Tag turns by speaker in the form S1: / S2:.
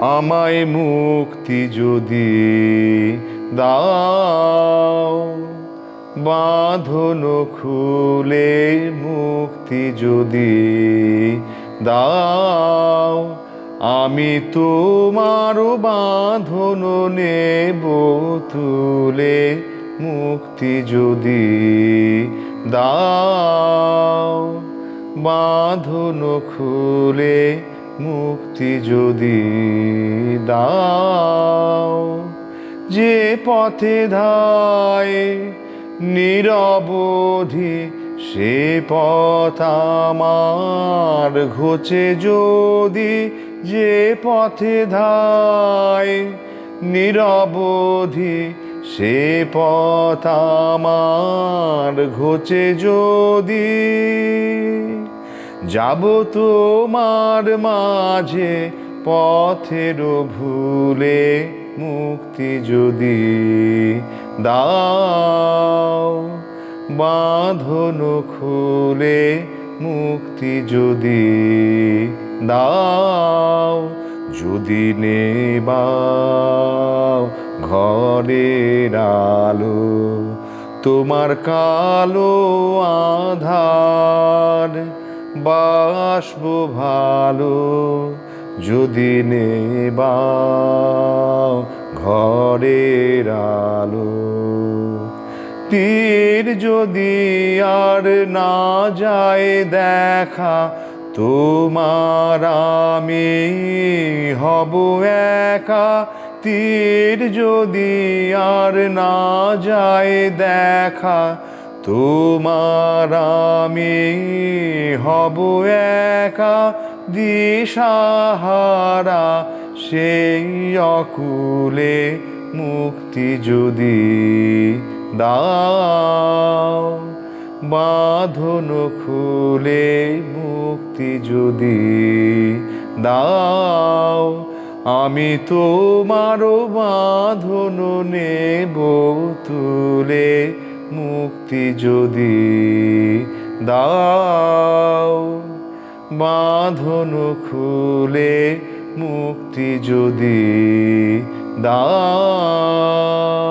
S1: আমায় মুক্তি যদি দাও, বাঁধন খুলে মুক্তি যদি দাও, আমি তোমার বাঁধন নেব তুলে মুক্তি যদি দাও, বাঁধন খুলে মুক্তি যদি দাও। যে পথে ধায় নিরবধি সে পথ আমার ঘোচে যদি, যে পথে ধায় নিরবধি সে পথ আমার ঘোচে যদি, যাব তোমার মাঝে পথের ভুলে মুক্তি যদি দাও, বাঁধন খুলে মুক্তি যদি দাও। যদি নেবাও ঘরের আলো তোমার কালো আধার, বাসব ভালো যদি নেবাও ঘরের আলো। তীর যদি আর না যায় দেখা তোমার আমি হব একা, তীর যদি আর না যায় দেখা তোমার আমি হব একা, দিশাহারা সেই অকুলে মুক্তি যদি দাও, বাঁধন খুলে মুক্তি যদি দাও, আমি তোমার বাঁধন নেব তুলে মুক্তি যদি দাও, বাঁধন খুলে মুক্তি যদি দাও।